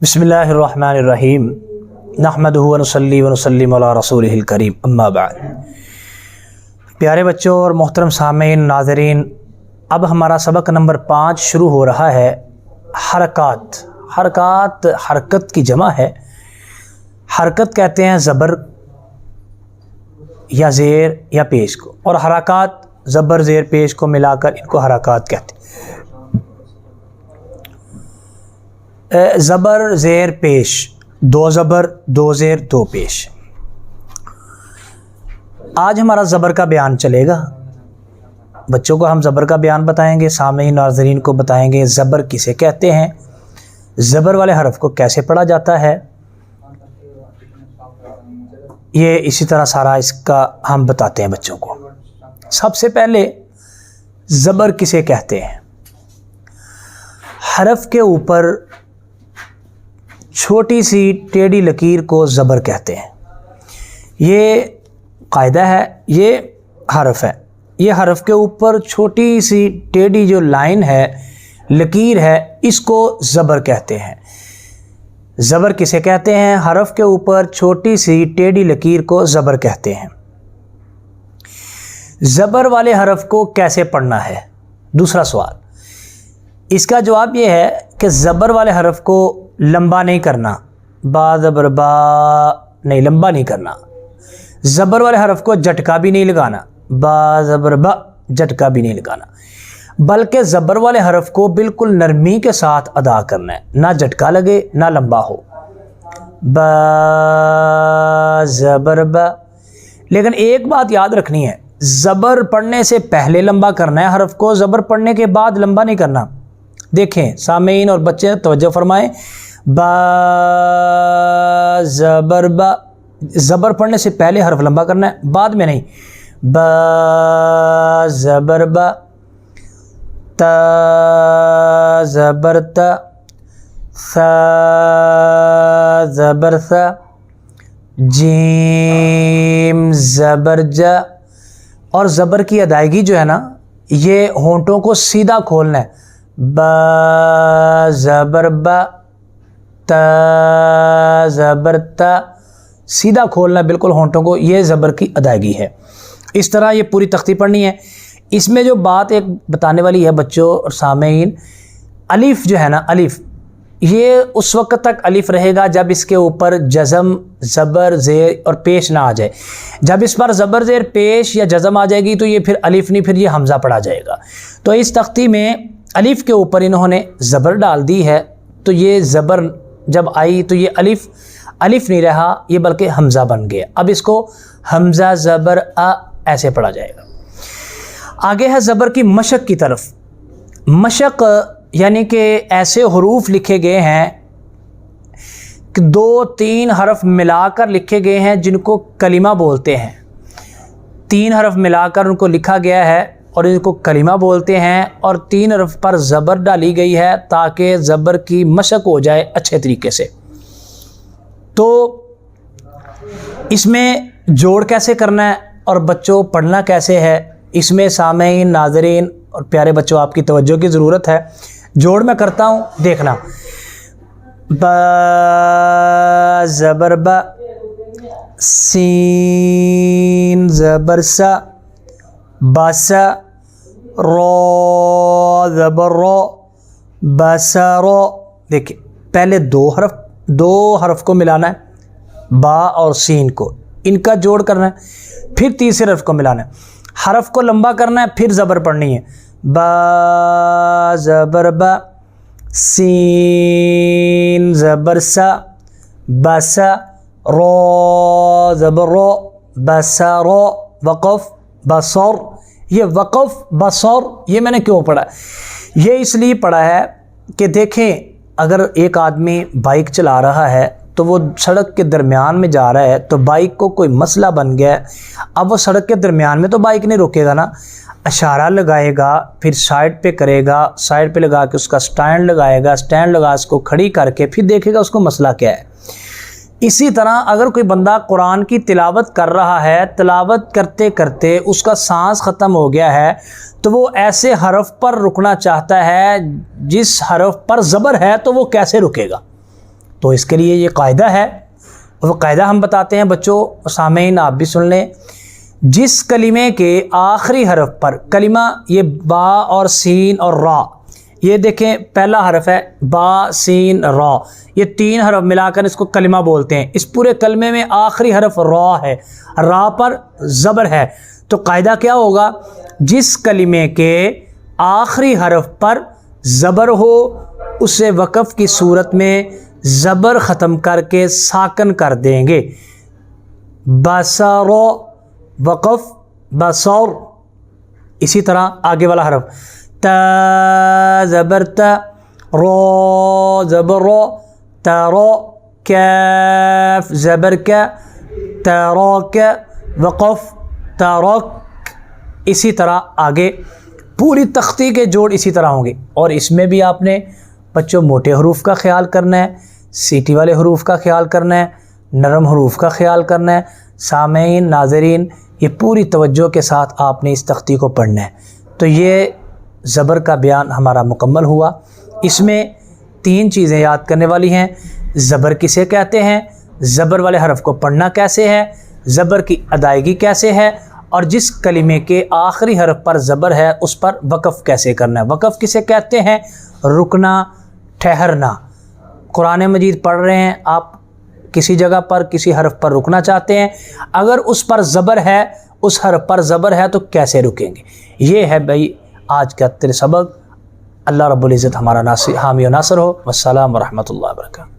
बिस्मिल्लाहिर्रहमानिर्रहीम नहमदुहु व नुसल्ली व नुसल्लिमु अला रसूलिहिल करीम अम्मा बाद। प्यारे बच्चों और मोहतरम सामीन नाज़रीन, अब हमारा सबक नंबर 5 शुरू हो रहा है। हरकत हरकत की जमा है। हरकत कहते हैं ज़बर या ज़ेर या पेश को, और हरकत ज़बर ज़ेर पेश को मिलाकर इनको हरकत कहते हैं। ज़बर ज़ेर पेश, दो ज़बर दो ज़ेर दो पेश। आज हमारा ज़बर का बयान चलेगा। बच्चों को हम ज़बर का बयान बताएंगे, सामईन नाज़रीन को बताएंगे ज़बर किसे कहते हैं, ज़बर वाले हरफ को कैसे पढ़ा जाता है। ये इसी तरह सारा इसका हम बताते हैं बच्चों को। सबसे पहले ज़बर किसे कहते हैं? हरफ के ऊपर छोटी सी टेढ़ी लकीर को ज़बर कहते हैं। ये कायदा है, ये हरफ है। ये हरफ के ऊपर छोटी सी टेढ़ी जो लाइन है, लकीर है, इसको ज़बर कहते हैं। ज़बर किसे कहते हैं? हरफ के ऊपर छोटी सी टेढ़ी लकीर को ज़बर कहते हैं। ज़बर वाले हरफ को कैसे पढ़ना है? दूसरा सवाल। इसका जवाब ये है कि ज़बर वाले हरफ को लंबा नहीं करना, बा ज़बर बा नहीं, लंबा नहीं करना। ज़बर वाले हरफ को झटका भी नहीं लगाना, बा ज़बर बा झटका भी नहीं लगाना, बल्कि ज़बर वाले हरफ को बिल्कुल नरमी के साथ अदा करना है, ना झटका लगे ना लंबा हो। बा ज़बर बा। लेकिन एक बात याद रखनी है, ज़बर पढ़ने से पहले लंबा करना है हरफ को, ज़बर पढ़ने के बाद लंबा नहीं करना। देखें सामीन और बच्चे तवज्जो फरमाएं। बा ज़बर बा, ज़बर पढ़ने से पहले हरफ लंबा करना है, बाद में नहीं। बा ज़बर बा, ता ज़बर ता, सा ज़बर सा, जीम ज़बर जा। और ज़बर की अदायगी जो है ना, ये होंठों को सीधा खोलना है। बा ज़बर बा, ता ज़बर ता, सीधा खोलना बिल्कुल होंठों को, ये ज़बर की अदायगी है। इस तरह ये पूरी तख्ती पढ़नी है। इसमें जो बात एक बताने वाली है बच्चों और सामीन, अलिफ जो है ना, अलिफ ये उस वक्त तक अलिफ रहेगा जब इसके ऊपर जज़म ज़बर ज़ेर और पेश ना आ जाए। जब इस पर ज़बर ज़ेर पेश या जज़म आ जाएगी तो ये फिर अलिफ नहीं, फिर ये हमज़ा पढ़ा जाएगा। तो इस तख्ती में अलिफ के ऊपर इन्होंने ज़बर डाल दी है, तो ये ज़बर जब आई तो ये अलिफ नहीं रहा, ये बल्कि हमज़ा बन गया। अब इसको हमज़ा ज़बर आ ऐसे पढ़ा जाएगा। आगे है ज़बर की मशक की तरफ। मशक यानी कि ऐसे हुरूफ लिखे गए हैं कि 2-3 हरफ मिलाकर लिखे गए हैं जिनको कलिमा बोलते हैं। 3 हरफ मिलाकर उनको लिखा गया है और इनको कलिमा बोलते हैं, और 3 हरफ पर ज़बर डाली गई है ताकि ज़बर की मशक हो जाए अच्छे तरीके से। तो इसमें जोड़ कैसे करना है और बच्चों पढ़ना कैसे है, इसमें सामीन नाज़रीन और प्यारे बच्चों आपकी तवज्जो की ज़रूरत है। जोड़ मैं करता हूँ, देखना। बा ज़बर बा, सीन ज़बर सा, बासा, रो ज़बर रो, बासा रो। देखिए पहले दो हरफ को मिलाना है, बा और सीन को, इनका जोड़ करना है, फिर तीसरे हरफ को मिलाना है, हरफ को लंबा करना है, फिर ज़बर पढ़नी है। बा ज़बर बा, सीन ज़बर सा, बासा, रो ज़बर रो, बासा रो, वक़फ़ बसर। ये वक़फ़ बसर ये मैंने क्यों पढ़ा? ये इसलिए पढ़ा है कि देखें, अगर एक आदमी बाइक चला रहा है तो वो सड़क के दरमियान में जा रहा है, तो बाइक को कोई मसला बन गया है। अब वो सड़क के दरमियान में तो बाइक नहीं रोकेगा ना, इशारा लगाएगा, फिर साइड पे करेगा, साइड पे लगा के उसका स्टैंड लगाएगा, स्टैंड लगा उसको खड़ी करके फिर देखेगा उसको मसला क्या है। इसी तरह अगर कोई बंदा कुरान की तिलावत कर रहा है, तिलावत करते करते उसका सांस ख़त्म हो गया है, तो वो ऐसे हरफ पर रुकना चाहता है जिस हरफ पर ज़बर है, तो वो कैसे रुकेगा? تو اس کے لیے یہ قاعدہ ہے، وہ قاعدہ ہم بتاتے ہیں بچوں، سامعین آپ بھی سن لیں۔ جس کلمے کے آخری حرف پر، کلمہ یہ با اور سین اور را، یہ دیکھیں پہلا حرف ہے با سین را، یہ 3 حرف ملا کر اس کو کلمہ بولتے ہیں۔ اس پورے کلمے میں آخری حرف را ہے، را پر زبر ہے، تو قاعدہ کیا ہوگا؟ جس کلمے کے آخری حرف پر زبر ہو اسے وقف کی صورت میں زبر ختم کر کے ساکن کر دیں گے۔ بصر، وقف بصر۔ اسی طرح آگے والا حرف تا زبر تا، رو زبر رو، تارو، کاف زبر کا، تاروک، وقف تارک۔ اسی طرح آگے پوری تختی کے جوڑ اسی طرح ہوں گے، اور اس میں بھی آپ نے بچوں موٹے حروف کا خیال کرنا ہے، سیٹی والے حروف کا خیال کرنا ہے، نرم حروف کا خیال کرنا ہے۔ سامعین، ناظرین، یہ پوری توجہ کے ساتھ آپ نے اس تختی کو پڑھنا ہے۔ تو یہ زبر کا بیان ہمارا مکمل ہوا۔ اس میں 3 چیزیں یاد کرنے والی ہیں: زبر کسے کہتے ہیں، زبر والے حرف کو پڑھنا کیسے ہے، زبر کی ادائیگی کیسے ہے، اور جس کلمے کے آخری حرف پر زبر ہے اس پر وقف کیسے کرنا ہے۔ وقف کسے کہتے ہیں؟ رکنا، ٹھہرنا۔ قرآن مجید پڑھ رہے ہیں، آپ کسی جگہ پر کسی حرف پر رکنا چاہتے ہیں، اگر اس پر زبر ہے، اس حرف پر زبر ہے تو کیسے رکیں گے؟ یہ ہے بھائی آج کا سبق۔ اللہ رب العزت ہمارا حامی و ناصر ہو۔ والسلام ورحمۃ اللہ وبرکاتہ۔